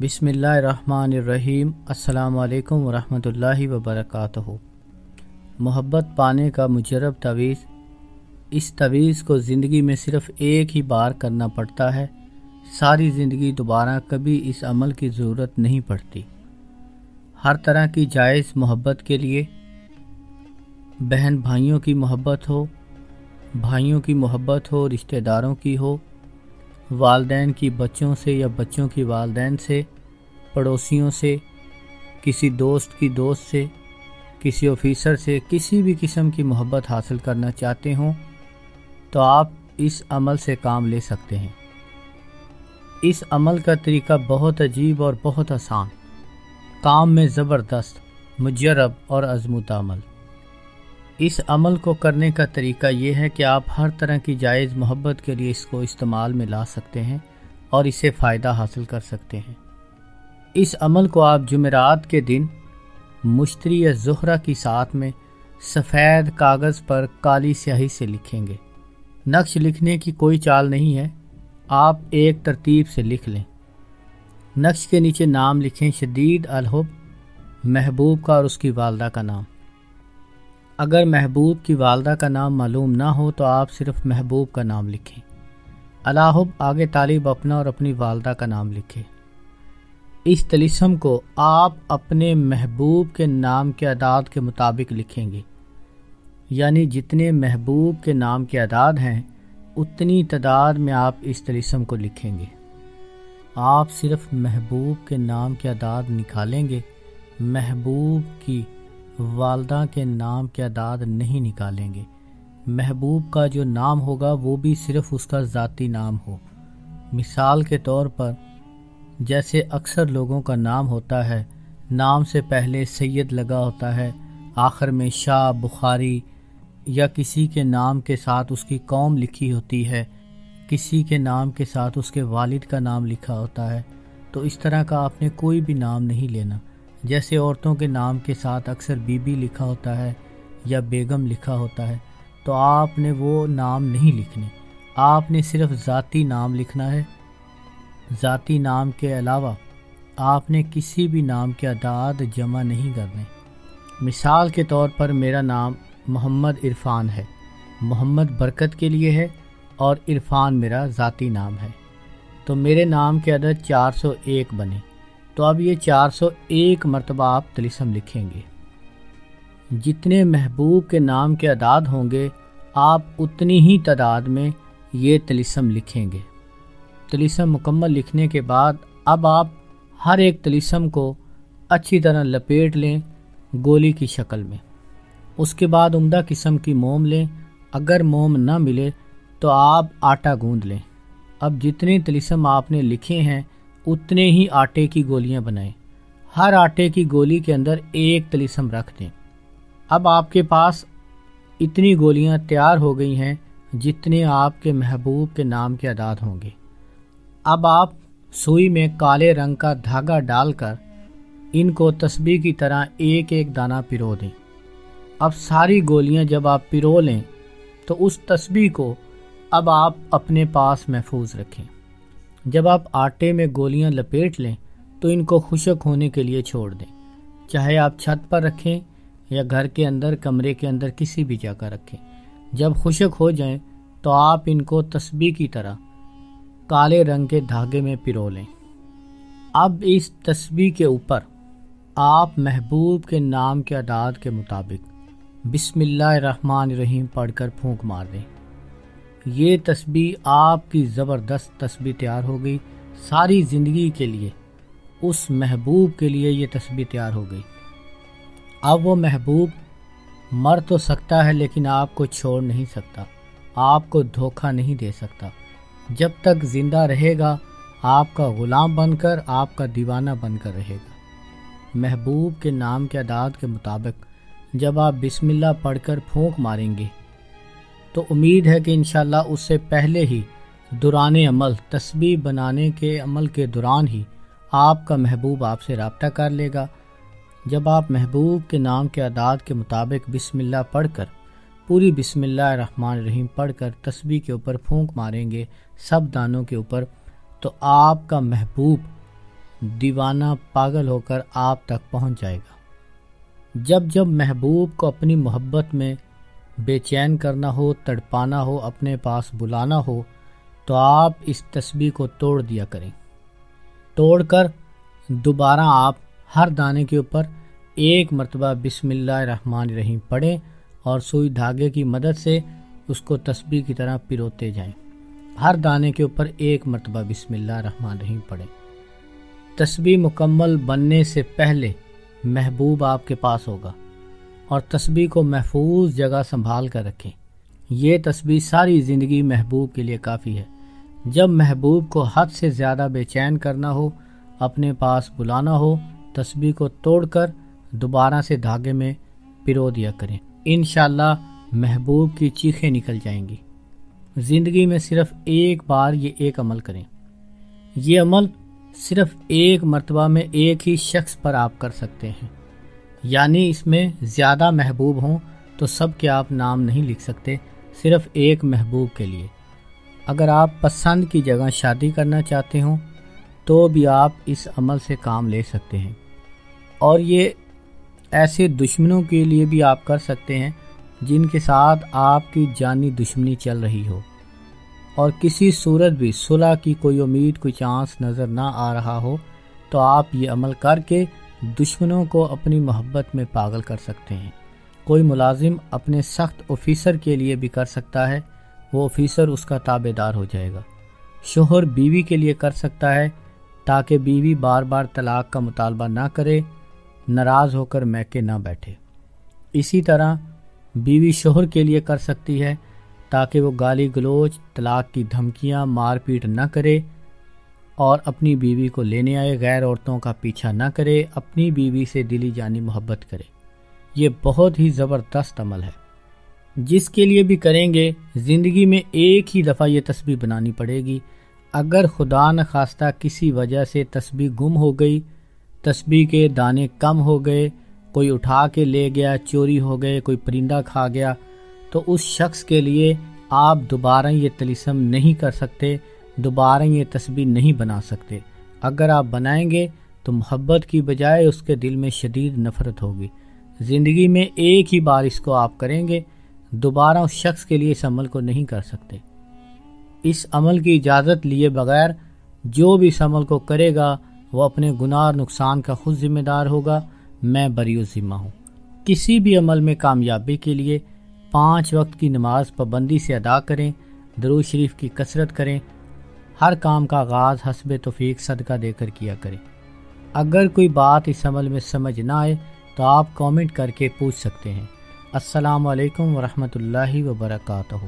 بسم اللہ الرحمن الرحیم۔ السلام علیکم ورحمۃ اللہ وبرکاتہ۔ محبت پانے کا مجرب تعویذ۔ اس تعویذ کو زندگی میں صرف ایک ہی بار کرنا پڑتا ہے، ساری زندگی دوبارہ کبھی اس عمل کی ضرورت نہیں پڑتی۔ ہر طرح کی جائز محبت کے لیے، بہن بھائیوں کی محبت ہو، بھائیوں کی محبت ہو، رشتہ داروں کی ہو، والدین کی بچوں سے یا بچوں کی والدین سے، پڑوسیوں سے، کسی دوست کی دوست سے، کسی آفیسر سے، کسی بھی قسم کی محبت حاصل کرنا چاہتے ہوں تو آپ اس عمل سے کام لے سکتے ہیں۔ اس عمل کا طریقہ بہت عجیب اور بہت آسان، کام میں زبردست، مجرب اور آزمودہ عمل۔ اس عمل کو کرنے کا طریقہ یہ ہے کہ آپ ہر طرح کی جائز محبت کے لیے اس کو استعمال میں لا سکتے ہیں اور اسے فائدہ حاصل کر سکتے ہیں۔ اس عمل کو آپ جمعرات کے دن مشتری یا زہرہ کی ساتھ میں سفید کاغذ پر کالی سیاہی سے لکھیں گے۔ نقش لکھنے کی کوئی چال نہیں ہے، آپ ایک ترتیب سے لکھ لیں۔ نقش کے نیچے نام لکھیں شدید الحب، محبوب کا اور اس کی والدہ کا نام۔ اگر محبوب کی والدہ کا نام معلوم نہ ہو تو آپ صرف محبوب کا نام لکھیں۔ الحب آگے طالب اپنا اور اپنی والدہ کا نام لکھیں۔ اس طلسم کو آپ اپنے محبوب کے نام کے اعداد کے مطابق لکھیں گے، یعنی جتنے محبوب کے نام کے اعداد ہیں اتنی تعداد میں آپ اس طلسم کو لکھیں گے۔ آپ صرف محبوب کے نام کے اعداد نکالیں گے، محبوب کی والدہ کے نام کے اعداد نہیں نکالیں گے۔ محبوب کا جو نام ہوگا وہ بھی صرف اس کا ذاتی نام ہو۔ مثال کے طور پر جیسے اکثر لوگوں کا نام ہوتا ہے، نام سے پہلے سید لگا ہوتا ہے، آخر میں شاہ، بخاری، یا کسی کے نام کے ساتھ اس کی قوم لکھی ہوتی ہے، کسی کے نام کے ساتھ اس کے والد کا نام لکھا ہوتا ہے، تو اس طرح کا آپ نے کوئی بھی نام نہیں لینا۔ جیسے عورتوں کے نام کے ساتھ اکثر بی بی لکھا ہوتا ہے یا بیگم لکھا ہوتا ہے، تو آپ نے وہ نام نہیں لکھنے، آپ نے صرف ذاتی نام لکھنا ہے۔ ذاتی نام کے علاوہ آپ نے کسی بھی نام کے اعداد جمع نہیں کرنے۔ مثال کے طور پر میرا نام محمد عرفان ہے، محمد برکت کے لیے ہے اور عرفان میرا ذاتی نام ہے، تو میرے نام کے عدد 401 بنے، تو اب یہ 401 مرتبہ آپ طلسم لکھیں گے۔ جتنے محبوب کے نام کے اعداد ہوں گے آپ اتنی ہی تعداد میں یہ طلسم لکھیں گے۔ طلسم مکمل لکھنے کے بعد اب آپ ہر ایک طلسم کو اچھی طرح لپیٹ لیں گولی کی شکل میں۔ اس کے بعد عمدہ قسم کی موم لیں، اگر موم نہ ملے تو آپ آٹا گوندھ لیں۔ اب جتنے طلسم آپ نے لکھے ہیں اتنے ہی آٹے کی گولیاں بنائیں، ہر آٹے کی گولی کے اندر ایک طلسم رکھ دیں۔ اب آپ کے پاس اتنی گولیاں تیار ہو گئی ہیں جتنے آپ کے محبوب کے نام کے اعداد ہوں گے۔ اب آپ سوئی میں کالے رنگ کا دھاگا ڈال کر ان کو تسبیح کی طرح ایک ایک دانہ پرو دیں۔ اب ساری گولیاں جب آپ پرو لیں تو اس تسبیح کو اب آپ اپنے پاس محفوظ رکھیں۔ جب آپ آٹے میں گولیاں لپیٹ لیں تو ان کو خشک ہونے کے لیے چھوڑ دیں، چاہے آپ چھت پر رکھیں یا گھر کے اندر کمرے کے اندر کسی بھی جگہ رکھیں۔ جب خشک ہو جائیں تو آپ ان کو تسبیح کی طرح کالے رنگ کے دھاگے میں پرو لیں۔ اب اس تسبیح کے اوپر آپ محبوب کے نام کے اعداد کے مطابق بسم اللہ الرحمن الرحیم پڑھ کر پھونک مار دیں۔ یہ تسبیح آپ کی زبردست تسبیح تیار ہو گئی، ساری زندگی کے لیے اس محبوب کے لیے یہ تسبیح تیار ہو گئی۔ اب وہ محبوب مر تو سکتا ہے لیکن آپ کو چھوڑ نہیں سکتا، آپ کو دھوکہ نہیں دے سکتا۔ جب تک زندہ رہے گا آپ کا غلام بن کر، آپ کا دیوانہ بن کر رہے گا۔ محبوب کے نام کے اعداد کے مطابق جب آپ بسم اللہ پڑھ کر پھونک ماریں گے تو امید ہے کہ انشاءاللہ اس سے پہلے ہی دوران عمل، تسبیح بنانے کے عمل کے دوران ہی آپ کا محبوب آپ سے رابطہ کر لے گا۔ جب آپ محبوب کے نام کے اعداد کے مطابق بسم اللہ پڑھ کر، پوری بسم اللہ الرحمن الرحیم پڑھ کر تسبیح کے اوپر پھونک ماریں گے، سب دانوں کے اوپر، تو آپ کا محبوب دیوانہ پاگل ہو کر آپ تک پہنچ جائے گا۔ جب جب محبوب کو اپنی محبت میں بے چین کرنا ہو، تڑپانا ہو، اپنے پاس بلانا ہو، تو آپ اس تسبیح کو توڑ دیا کریں۔ توڑ کر دوبارہ آپ ہر دانے کے اوپر ایک مرتبہ بسم اللہ الرحمن الرحیم پڑھیں اور سوئی دھاگے کی مدد سے اس کو تسبیح کی طرح پروتے جائیں۔ ہر دانے کے اوپر ایک مرتبہ بسم اللہ الرحمن الرحیم پڑھیں۔ تسبیح مکمل بننے سے پہلے محبوب آپ کے پاس ہوگا، اور تسبیح کو محفوظ جگہ سنبھال کر رکھیں۔ یہ تسبیح ساری زندگی محبوب کے لیے کافی ہے۔ جب محبوب کو حد سے زیادہ بے چین کرنا ہو، اپنے پاس بلانا ہو، تسبیح کو توڑ کر دوبارہ سے دھاگے میں پرو دیا کریں۔ انشاءاللہ محبوب کی چیخیں نکل جائیں گی۔ زندگی میں صرف ایک بار یہ ایک عمل کریں۔ یہ عمل صرف ایک مرتبہ میں ایک ہی شخص پر آپ کر سکتے ہیں، یعنی اس میں زیادہ محبوب ہوں تو سب کے آپ نام نہیں لکھ سکتے، صرف ایک محبوب کے لیے۔ اگر آپ پسند کی جگہ شادی کرنا چاہتے ہوں تو بھی آپ اس عمل سے کام لے سکتے ہیں، اور یہ ایسے دشمنوں کے لیے بھی آپ کر سکتے ہیں جن کے ساتھ آپ کی جانی دشمنی چل رہی ہو اور کسی صورت بھی صلح کی کوئی امید، کوئی چانس نظر نہ آ رہا ہو، تو آپ یہ عمل کر کے دشمنوں کو اپنی محبت میں پاگل کر سکتے ہیں۔ کوئی ملازم اپنے سخت آفیسر کے لیے بھی کر سکتا ہے، وہ آفیسر اس کا تابع دار ہو جائے گا۔ شوہر بیوی کے لیے کر سکتا ہے تاکہ بیوی بار بار طلاق کا مطالبہ نہ کرے، ناراض ہو کر میکے نہ بیٹھے۔ اسی طرح بیوی شوہر کے لیے کر سکتی ہے تاکہ وہ گالی گلوچ، طلاق کی دھمکیاں، مار پیٹ نہ کرے اور اپنی بیوی کو لینے آئے غیر عورتوں کا پیچھا نہ کرے، اپنی بیوی سے دلی جانی محبت کرے۔ یہ بہت ہی زبردست عمل ہے، جس کے لیے بھی کریں گے زندگی میں ایک ہی دفعہ یہ تسبیح بنانی پڑے گی۔ اگر خدا نخواستہ کسی وجہ سے تسبیح گم ہو گئی، تسبیح کے دانے کم ہو گئے، کوئی اٹھا کے لے گیا، چوری ہو گئے، کوئی پرندہ کھا گیا، تو اس شخص کے لیے آپ دوبارہ یہ طلسم نہیں کر سکتے، دوبارہ یہ تسبیح نہیں بنا سکتے۔ اگر آپ بنائیں گے تو محبت کی بجائے اس کے دل میں شدید نفرت ہوگی۔ زندگی میں ایک ہی بار اس کو آپ کریں گے، دوبارہ اس شخص کے لیے اس عمل کو نہیں کر سکتے۔ اس عمل کی اجازت لیے بغیر جو بھی اس عمل کو کرے گا وہ اپنے گناہ اور نقصان کا خود ذمہ دار ہوگا، میں بری ذمہ ہوں۔ کسی بھی عمل میں کامیابی کے لیے 5 وقت کی نماز پابندی سے ادا کریں، درود شریف کی کثرت کریں، ہر کام کا آغاز حسب توفیق صدقہ دے کر کیا کریں۔ اگر کوئی بات اس عمل میں سمجھ نہ آئے تو آپ کامنٹ کر کے پوچھ سکتے ہیں۔ السلام علیکم ورحمۃ اللہ وبرکاتہ۔